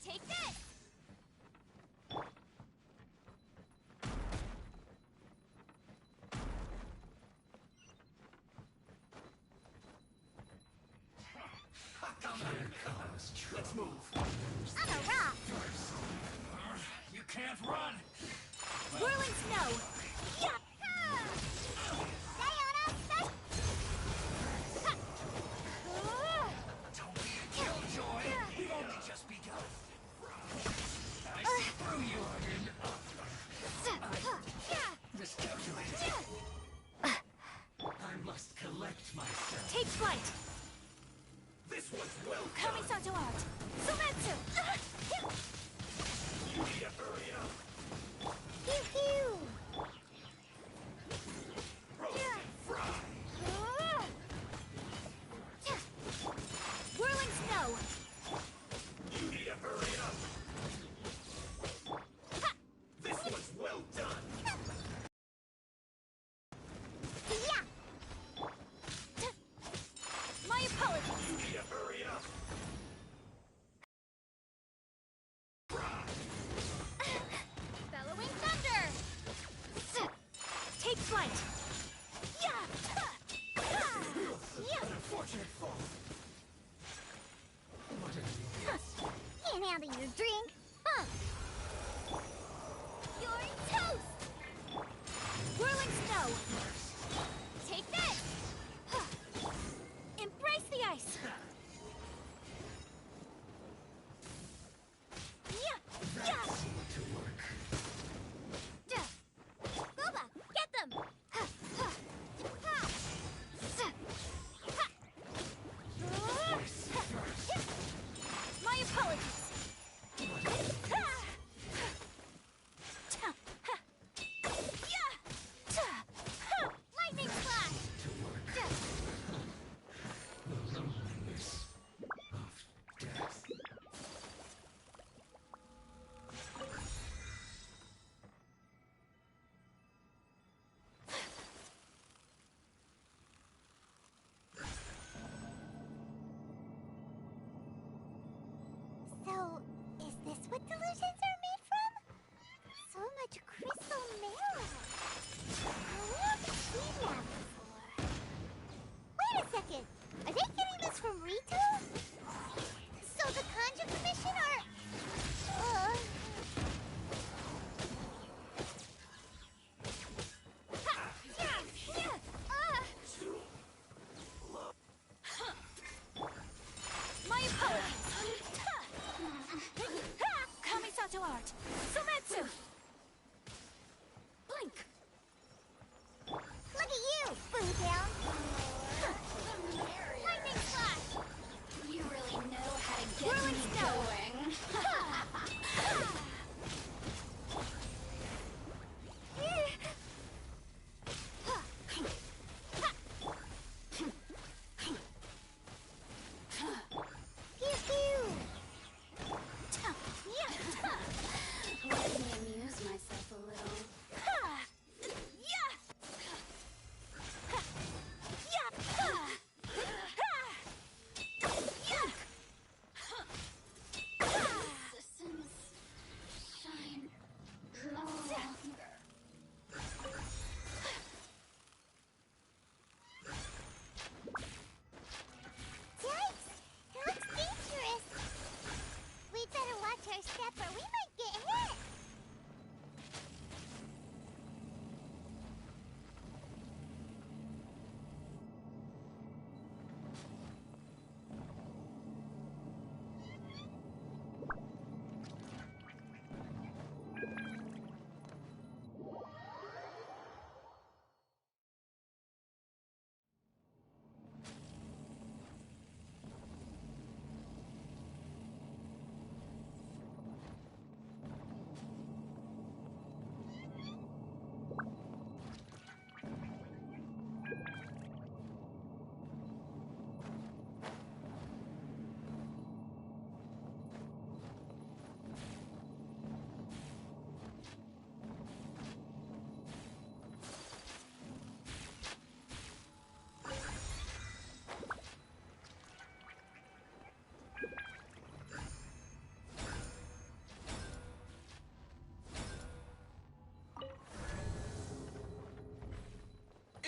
Take this! Let's move. I'm a rock! You can't run! Whirling snow! Yeah! Sayonara! Don't be a killjoy! We've only just begun. I see through you! Miscalculated. I must collect myself. Take flight! This was well Coming done. Santo Art! Sumetsu! You need to hurry up. Pew pew! Roast and fry. Whirling snow! You need to hurry up. This was well done. Yeah!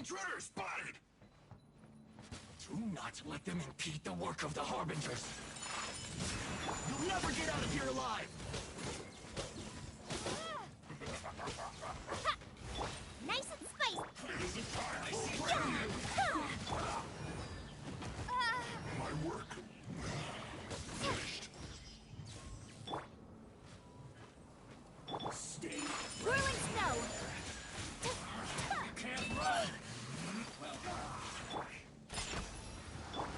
intruder spotted! Do not let them impede the work of the Harbingers. You'll never get out of here alive! Nice and spicy. I see my work finished. Stay. Whirling snow. Can't run! Well,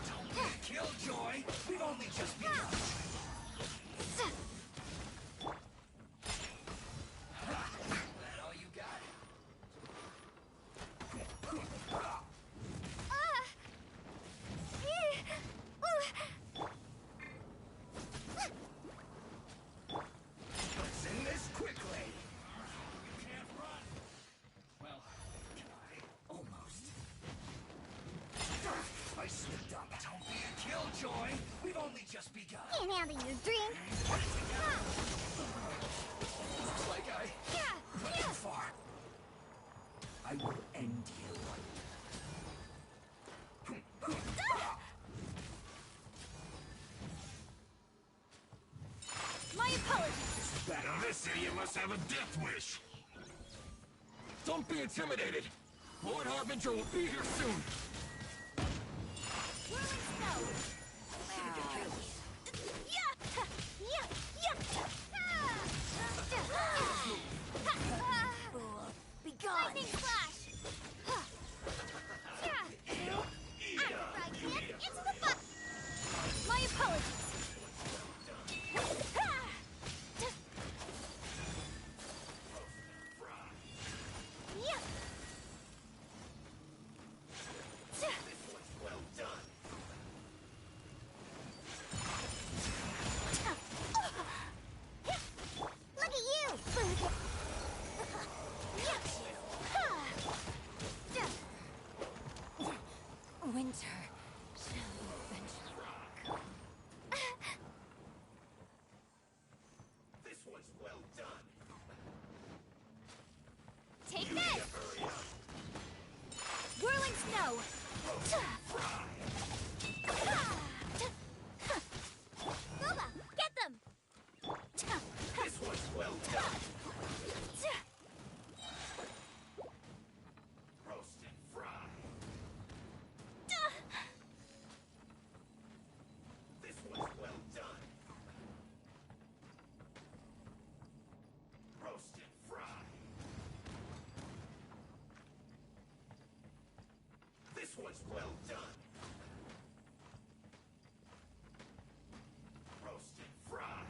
don't be a killjoy! We've only just begun! That all you got? Let's end this quickly! You can't run! Well, can I? Almost. I slipped up. Don't be a killjoy! We've only just begun! Can't handle your dream. Looks like I went too far. I will end you. My apologies. Better this city, you must have a death wish. Don't be intimidated. Lord Harbinger will be here soon. Whirling snow. Be gone. Lightning flash. Into the butt. My apologies. Well done. Look at you! Winter shall eventually come. This was well done. Take this! Whirling snow! Boba, get them! This was well done. Roast and fry. This was well done. Roast and fry. This was well done. Roast and fry.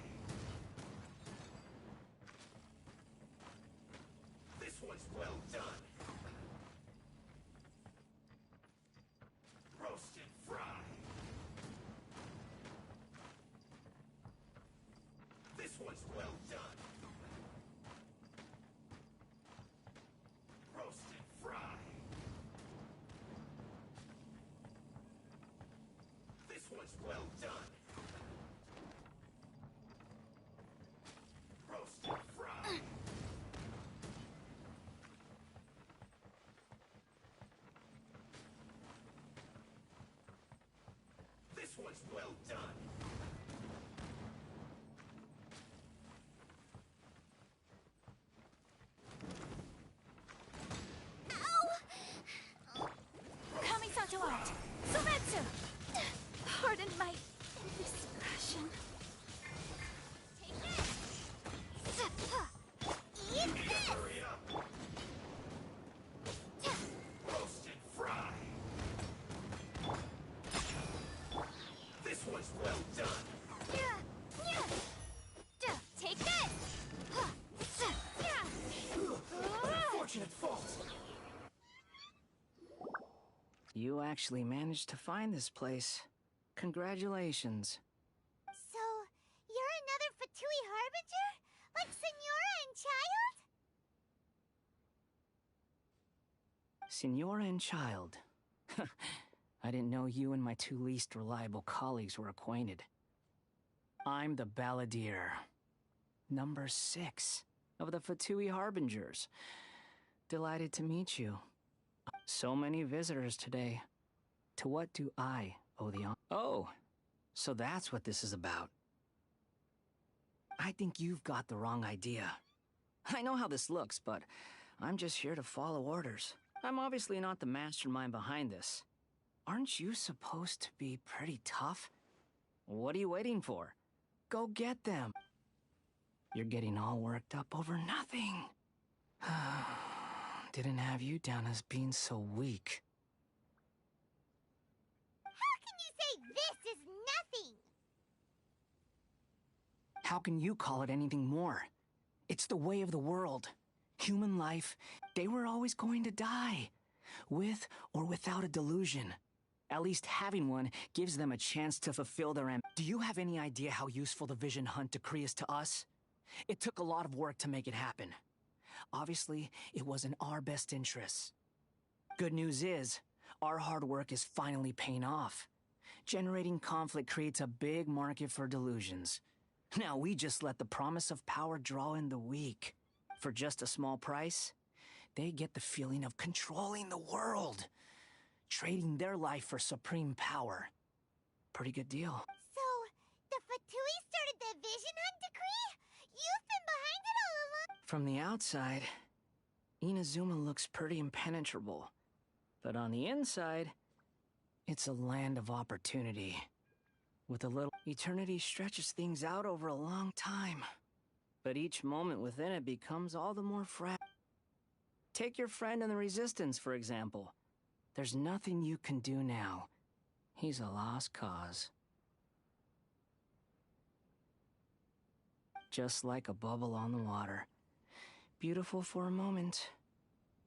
This was well done. Roast and fry. This was well done. Roast and fry. This was well done. Roast and fry. This was well done. Coming Sato out! Sometsu! Pardon my indiscretion. Take this! Eat this! Hurry up. Roast and fry. This was well done. Take this! Unfortunate fault. You actually managed to find this place. Congratulations. So, you're another Fatui Harbinger? Like Senora and Child? Signora and Child. I didn't know you and my two least reliable colleagues were acquainted. I'm the Balladeer. Number 6 of the Fatui Harbingers. Delighted to meet you. So many visitors today. To what do I owe the honor? Oh, so that's what this is about. I think you've got the wrong idea. I know how this looks, but I'm just here to follow orders. I'm obviously not the mastermind behind this. Aren't you supposed to be pretty tough? What are you waiting for? Go get them. You're getting all worked up over nothing. Didn't have you down as being so weak. How can you say this is nothing? How can you call it anything more? It's the way of the world. Human life, they were always going to die. With or without a delusion. At least having one gives them a chance to fulfill their ambition. Do you have any idea how useful the Vision Hunt decree is to us? It took a lot of work to make it happen. Obviously, it was in our best interests. Good news is, our hard work is finally paying off. Generating conflict creates a big market for delusions. Now we just let the promise of power draw in the weak. For just a small price, they get the feeling of controlling the world. Trading their life for supreme power. Pretty good deal. So, the Fatui started the Vision Hunt decree? You've been behind it all along? From the outside, Inazuma looks pretty impenetrable. But on the inside, it's a land of opportunity. With a little... Eternity stretches things out over a long time. But each moment within it becomes all the more fragile. Take your friend in the Resistance, for example. There's nothing you can do now. He's a lost cause. Just like a bubble on the water. Beautiful for a moment,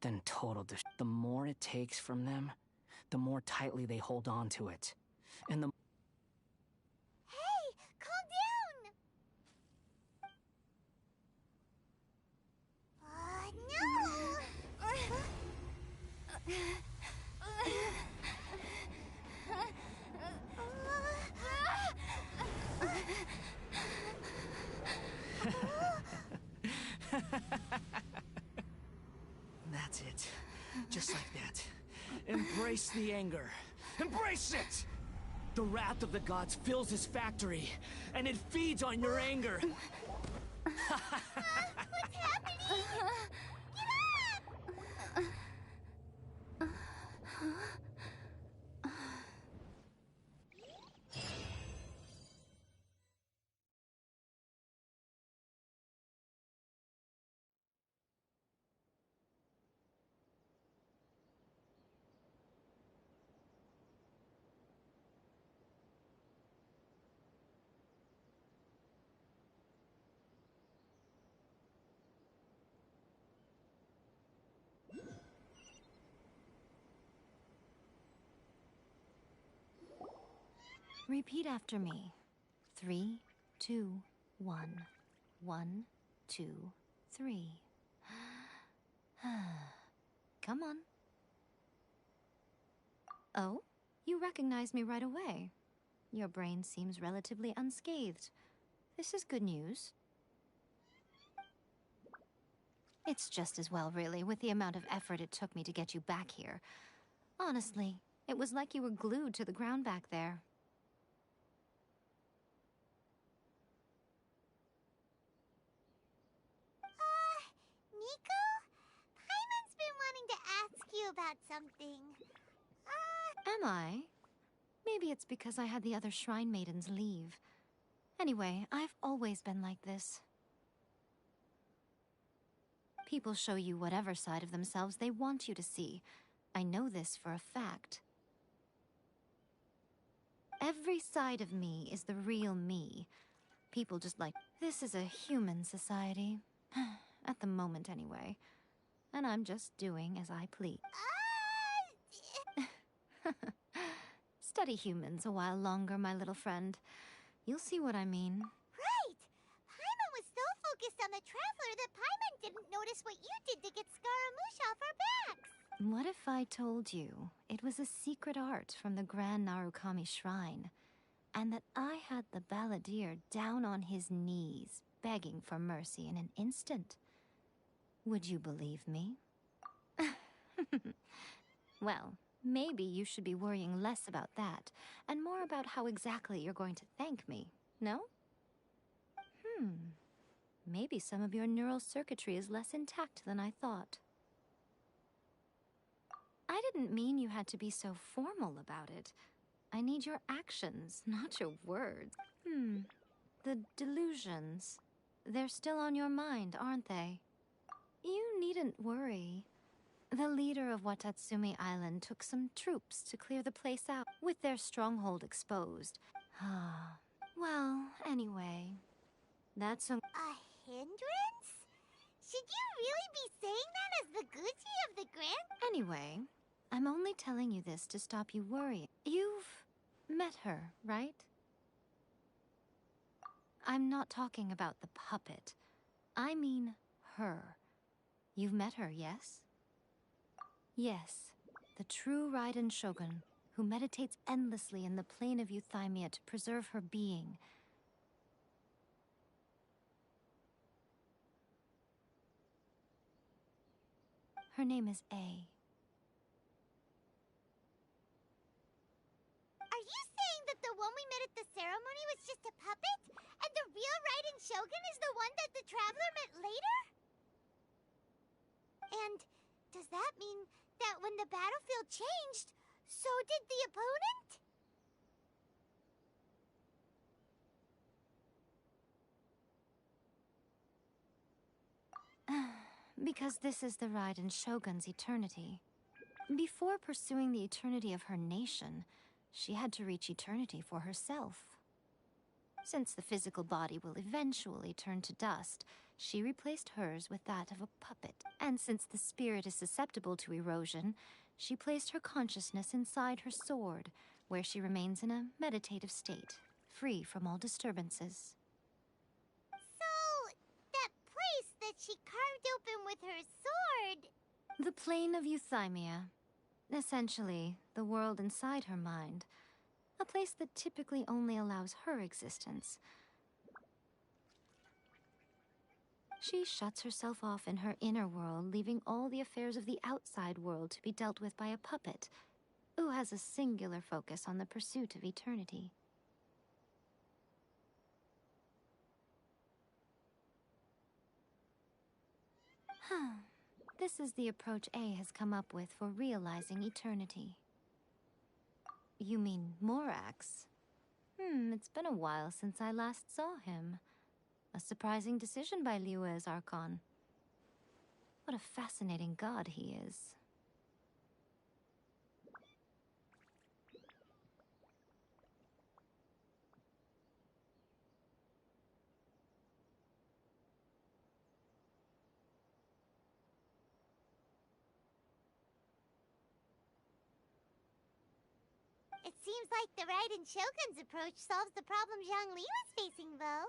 then total The more it takes from them, the more tightly they hold on to it. And the... Hey, calm down! No! That's it. Just like that. Embrace the anger. Embrace it! The wrath of the gods fills his factory, and it feeds on your anger. What's happening? Get up! Repeat after me. 3, 2, 1. 1, 2, 3. Come on. Oh, you recognize me right away. Your brain seems relatively unscathed. This is good news. It's just as well, really, with the amount of effort it took me to get you back here. Honestly, it was like you were glued to the ground back there. Nico? Paimon's been wanting to ask you about something. Am I? Maybe it's because I had the other Shrine Maidens leave. Anyway, I've always been like this. People show you whatever side of themselves they want you to see. I know this for a fact. Every side of me is the real me. People just like... This is a human society. At the moment, anyway. And I'm just doing as I please. Study humans a while longer, my little friend. You'll see what I mean. Right! Paimon was so focused on the Traveler that Paimon didn't notice what you did to get Scaramouche off our backs. What if I told you it was a secret art from the Grand Narukami Shrine, and that I had the balladeer down on his knees, begging for mercy in an instant? Would you believe me? Well, maybe you should be worrying less about that, and more about how exactly you're going to thank me, no? Maybe some of your neural circuitry is less intact than I thought. I didn't mean you had to be so formal about it. I need your actions, not your words. The delusions. They're still on your mind, aren't they? You needn't worry. The leader of Watatsumi Island took some troops to clear the place out, with their stronghold exposed. Well, anyway, that's a... A hindrance? Should you really be saying that as the Gucci of the Grand? Anyway, I'm only telling you this to stop you worrying. You've met her, right? I'm not talking about the puppet. I mean her. You've met her, yes? Yes, the true Raiden Shogun, who meditates endlessly in the plane of Euthymia to preserve her being. Her name is A. Are you saying that the one we met at the ceremony was just a puppet? And the real Raiden Shogun is the one that the Traveler met later? And does that mean that when the battlefield changed, so did the opponent? Because this is the Raiden Shogun's eternity. Before pursuing the eternity of her nation, she had to reach eternity for herself. Since the physical body will eventually turn to dust, she replaced hers with that of a puppet. And since the spirit is susceptible to erosion, she placed her consciousness inside her sword, where she remains in a meditative state, free from all disturbances. So, that place that she carved open with her sword... The plane of Euthymia. Essentially, the world inside her mind. A place that typically only allows her existence. She shuts herself off in her inner world, leaving all the affairs of the outside world to be dealt with by a puppet, who has a singular focus on the pursuit of eternity. This is the approach A has come up with for realizing eternity. You mean Morax? It's been a while since I last saw him. A surprising decision by Liyue's Archon. What a fascinating god he is. It seems like the Raiden Shogun's approach solves the problem Zhongli was facing, though.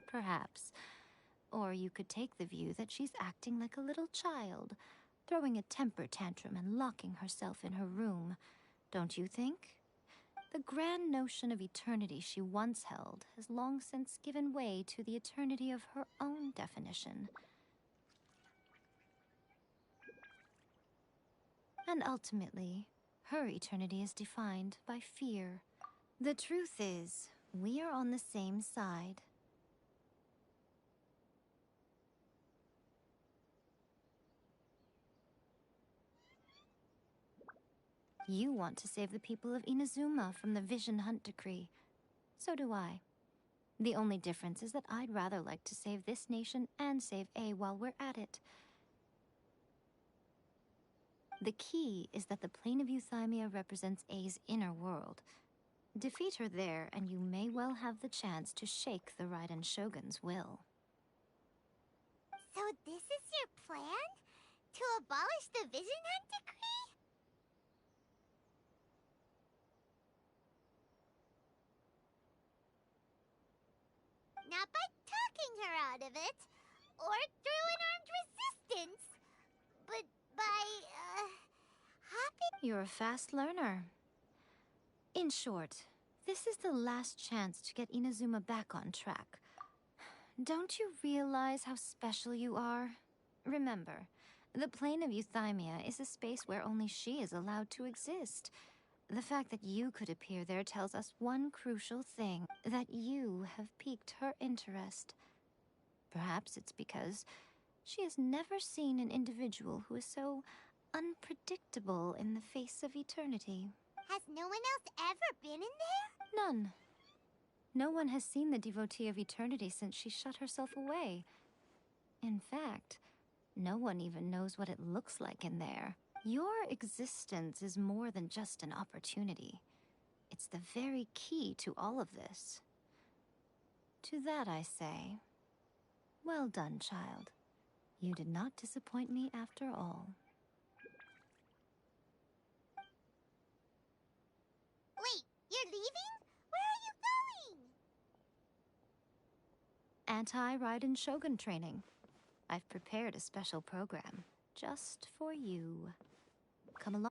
Perhaps. Or you could take the view that she's acting like a little child, throwing a temper tantrum and locking herself in her room. Don't you think? The grand notion of eternity she once held has long since given way to the eternity of her own definition. And ultimately, her eternity is defined by fear. The truth is, we are on the same side. You want to save the people of Inazuma from the Vision Hunt decree. So do I. The only difference is that I'd rather like to save this nation and save A while we're at it. The key is that the plane of Euthymia represents A's inner world. Defeat her there, and you may well have the chance to shake the Raiden Shogun's will. So this is your plan? To abolish the Vision Hunt decree? Not by talking her out of it, or through an armed resistance, but by, hopping... You're a fast learner. In short, this is the last chance to get Inazuma back on track. Don't you realize how special you are? Remember, The plane of Euthymia is a space where only she is allowed to exist. The fact that you could appear there tells us one crucial thing, that you have piqued her interest. Perhaps it's because she has never seen an individual who is so unpredictable in the face of eternity. Has no one else ever been in there? None. No one has seen the devotee of eternity since she shut herself away. In fact, no one even knows what it looks like in there. Your existence is more than just an opportunity. It's the very key to all of this. To that I say, well done, child. You did not disappoint me after all. Wait, you're leaving? Where are you going? Anti-Raiden Shogun training. I've prepared a special program just for you. Come along.